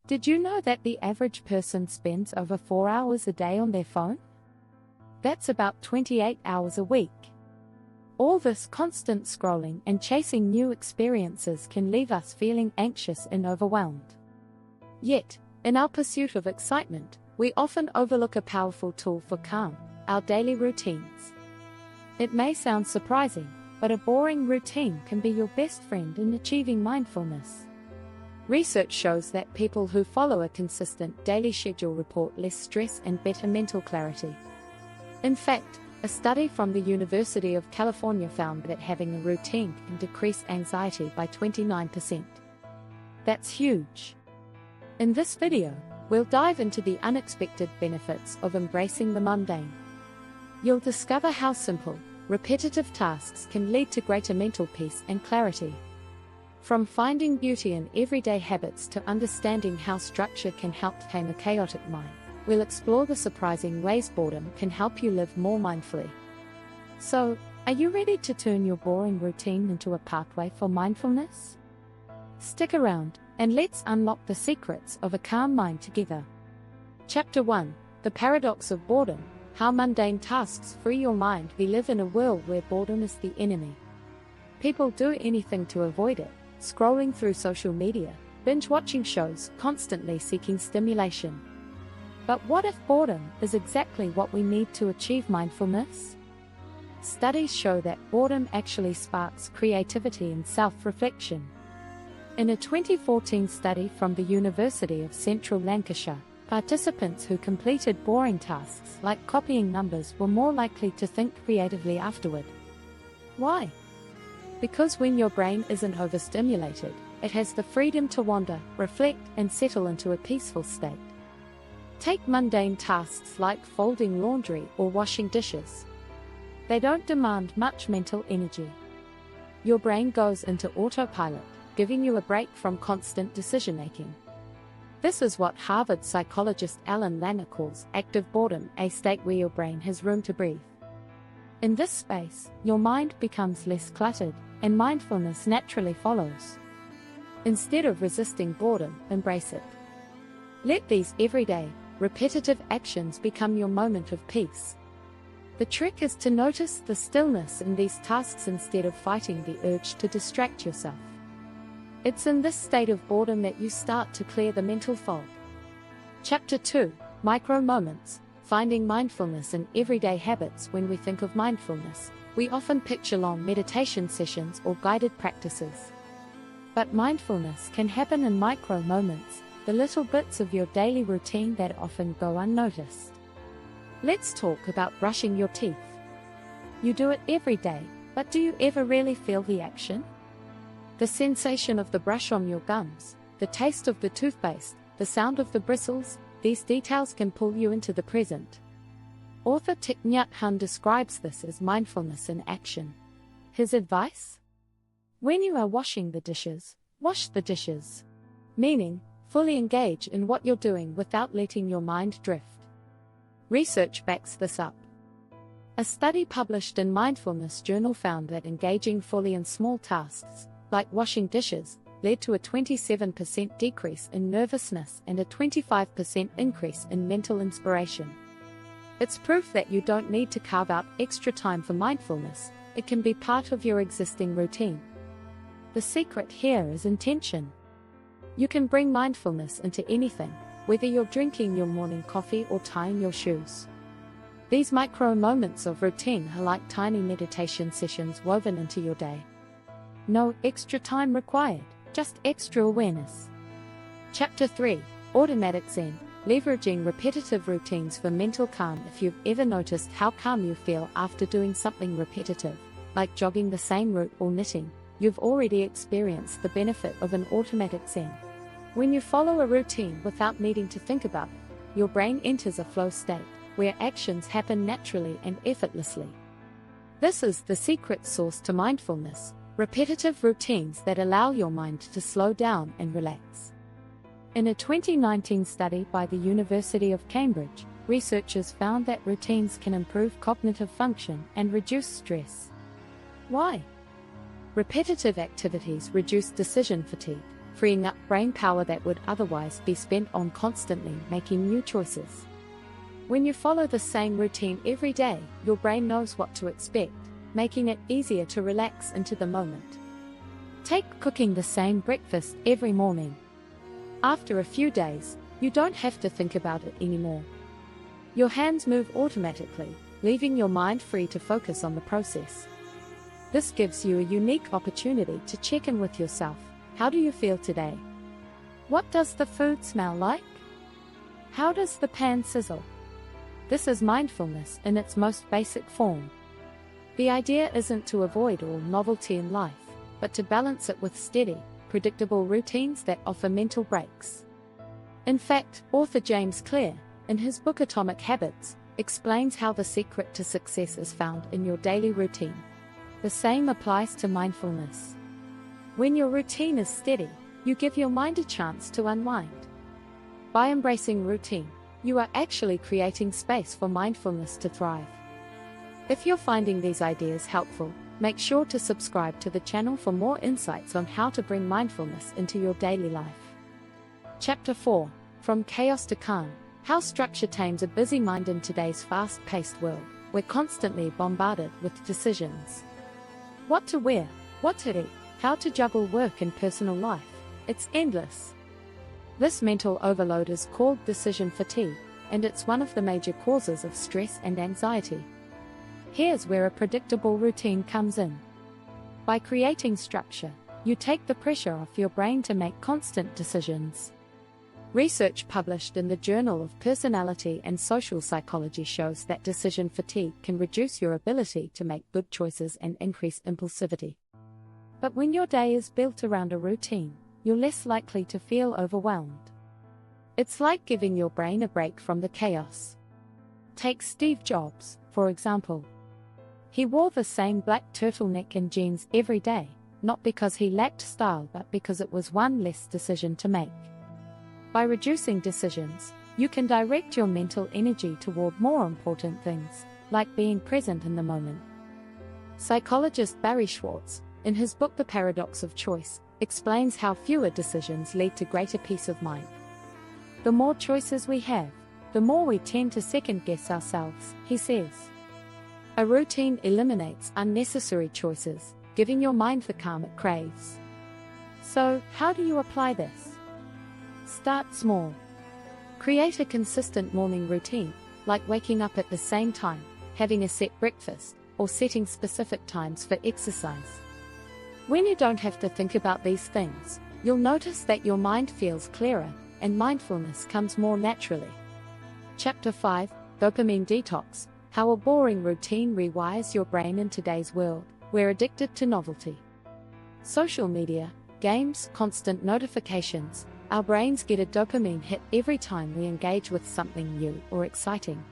Did you know that the average person spends over 4 hours a day on their phone? That's about 28 hours a week. All this constant scrolling and chasing new experiences can leave us feeling anxious and overwhelmed. Yet, in our pursuit of excitement, we often overlook a powerful tool for calm, our daily routines. It may sound surprising, but a boring routine can be your best friend in achieving mindfulness. Research shows that people who follow a consistent daily schedule report less stress and better mental clarity. In fact, a study from the University of California found that having a routine can decrease anxiety by 29%. That's huge. In this video, we'll dive into the unexpected benefits of embracing the mundane. You'll discover how simple, repetitive tasks can lead to greater mental peace and clarity. From finding beauty in everyday habits to understanding how structure can help tame a chaotic mind, we'll explore the surprising ways boredom can help you live more mindfully. So, are you ready to turn your boring routine into a pathway for mindfulness? Stick around, and let's unlock the secrets of a calm mind together. Chapter 1: The Paradox of Boredom. How mundane tasks free your mind. We live in a world where boredom is the enemy. People do anything to avoid it, scrolling through social media, binge-watching shows, constantly seeking stimulation. But what if boredom is exactly what we need to achieve mindfulness? Studies show that boredom actually sparks creativity and self-reflection. In a 2014 study from the University of Central Lancashire, participants who completed boring tasks like copying numbers were more likely to think creatively afterward. Why? Because when your brain isn't overstimulated, it has the freedom to wander, reflect, and settle into a peaceful state. Take mundane tasks like folding laundry or washing dishes. They don't demand much mental energy. Your brain goes into autopilot, giving you a break from constant decision-making. This is what Harvard psychologist Alan Langer calls active boredom, a state where your brain has room to breathe. In this space, your mind becomes less cluttered, and mindfulness naturally follows. Instead of resisting boredom, embrace it. Let these everyday, repetitive actions become your moment of peace. The trick is to notice the stillness in these tasks instead of fighting the urge to distract yourself. It's in this state of boredom that you start to clear the mental fog. Chapter 2: Micro Moments. Finding mindfulness in everyday habits. When we think of mindfulness, we often picture long meditation sessions or guided practices. But mindfulness can happen in micro moments, the little bits of your daily routine that often go unnoticed. Let's talk about brushing your teeth. You do it every day, but do you ever really feel the action? The sensation of the brush on your gums, the taste of the toothpaste, the sound of the bristles, these details can pull you into the present. Author Thich Nhat Hanh describes this as mindfulness in action. His advice? When you are washing the dishes, wash the dishes. Meaning, fully engage in what you're doing without letting your mind drift. Research backs this up. A study published in Mindfulness Journal found that engaging fully in small tasks, like washing dishes, led to a 27% decrease in nervousness and a 25% increase in mental inspiration. It's proof that you don't need to carve out extra time for mindfulness, it can be part of your existing routine. The secret here is intention. You can bring mindfulness into anything, whether you're drinking your morning coffee or tying your shoes. These micro moments of routine are like tiny meditation sessions woven into your day. No extra time required, just extra awareness. Chapter 3: Automatic Zen. Leveraging repetitive routines for mental calm. If you've ever noticed how calm you feel after doing something repetitive, like jogging the same route or knitting, you've already experienced the benefit of an automatic Zen. When you follow a routine without needing to think about it, your brain enters a flow state, where actions happen naturally and effortlessly. This is the secret sauce to mindfulness. Repetitive routines that allow your mind to slow down and relax. In a 2019 study by the University of Cambridge, researchers found that routines can improve cognitive function and reduce stress. Why? Repetitive activities reduce decision fatigue, freeing up brain power that would otherwise be spent on constantly making new choices. When you follow the same routine every day, your brain knows what to expect, making it easier to relax into the moment. Take cooking the same breakfast every morning. After a few days, you don't have to think about it anymore. Your hands move automatically, leaving your mind free to focus on the process. This gives you a unique opportunity to check in with yourself. How do you feel today? What does the food smell like? How does the pan sizzle? This is mindfulness in its most basic form. The idea isn't to avoid all novelty in life, but to balance it with steady, predictable routines that offer mental breaks. In fact, author James Clear, in his book Atomic Habits, explains how the secret to success is found in your daily routine. The same applies to mindfulness. When your routine is steady, you give your mind a chance to unwind. By embracing routine, you are actually creating space for mindfulness to thrive. If you're finding these ideas helpful, make sure to subscribe to the channel for more insights on how to bring mindfulness into your daily life. Chapter 4: From Chaos to Calm. How structure tames a busy mind in today's fast-paced world. We're constantly bombarded with decisions. What to wear, what to eat, how to juggle work and personal life. It's endless. This mental overload is called decision fatigue, and it's one of the major causes of stress and anxiety. Here's where a predictable routine comes in. By creating structure, you take the pressure off your brain to make constant decisions. Research published in the Journal of Personality and Social Psychology shows that decision fatigue can reduce your ability to make good choices and increase impulsivity. But when your day is built around a routine, you're less likely to feel overwhelmed. It's like giving your brain a break from the chaos. Take Steve Jobs, for example. He wore the same black turtleneck and jeans every day, not because he lacked style but because it was one less decision to make. By reducing decisions, you can direct your mental energy toward more important things, like being present in the moment. Psychologist Barry Schwartz, in his book The Paradox of Choice, explains how fewer decisions lead to greater peace of mind. The more choices we have, the more we tend to second-guess ourselves, he says. A routine eliminates unnecessary choices, giving your mind the calm it craves. So, how do you apply this? Start small. Create a consistent morning routine, like waking up at the same time, having a set breakfast, or setting specific times for exercise. When you don't have to think about these things, you'll notice that your mind feels clearer, and mindfulness comes more naturally. Chapter 5: Dopamine Detox. How a boring routine rewires your brain in today's world. We're addicted to novelty. Social media, games, constant notifications. Our brains get a dopamine hit every time we engage with something new or exciting.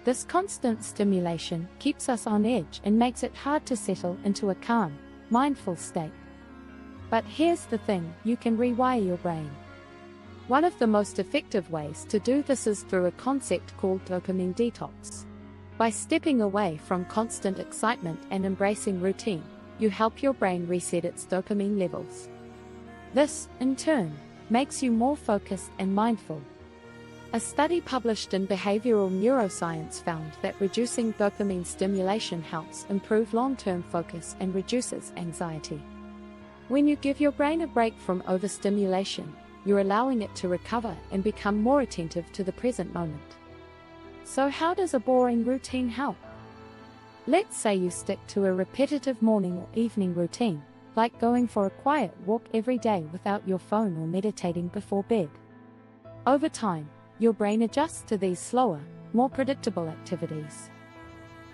This constant stimulation keeps us on edge and makes it hard to settle into a calm, mindful state. But here's the thing: you can rewire your brain. One of the most effective ways to do this is through a concept called dopamine detox. By stepping away from constant excitement and embracing routine, you help your brain reset its dopamine levels. This, in turn, makes you more focused and mindful. A study published in Behavioral Neuroscience found that reducing dopamine stimulation helps improve long-term focus and reduces anxiety. When you give your brain a break from overstimulation, you're allowing it to recover and become more attentive to the present moment. So how does a boring routine help? Let's say you stick to a repetitive morning or evening routine, like going for a quiet walk every day without your phone or meditating before bed. Over time, your brain adjusts to these slower, more predictable activities.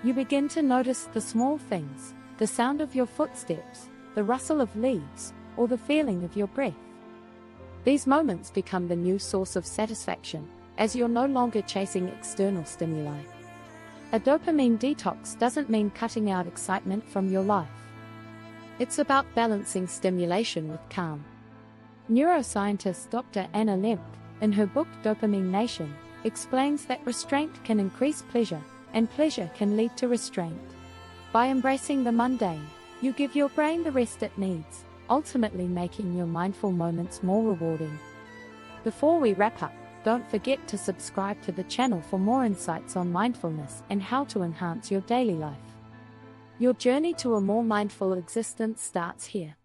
You begin to notice the small things, the sound of your footsteps, the rustle of leaves, or the feeling of your breath. These moments become the new source of satisfaction, as you're no longer chasing external stimuli. A dopamine detox doesn't mean cutting out excitement from your life. It's about balancing stimulation with calm. Neuroscientist Dr. Anna Lemke, in her book Dopamine Nation, explains that restraint can increase pleasure, and pleasure can lead to restraint. By embracing the mundane, you give your brain the rest it needs, ultimately making your mindful moments more rewarding. Before we wrap up, don't forget to subscribe to the channel for more insights on mindfulness and how to enhance your daily life. Your journey to a more mindful existence starts here.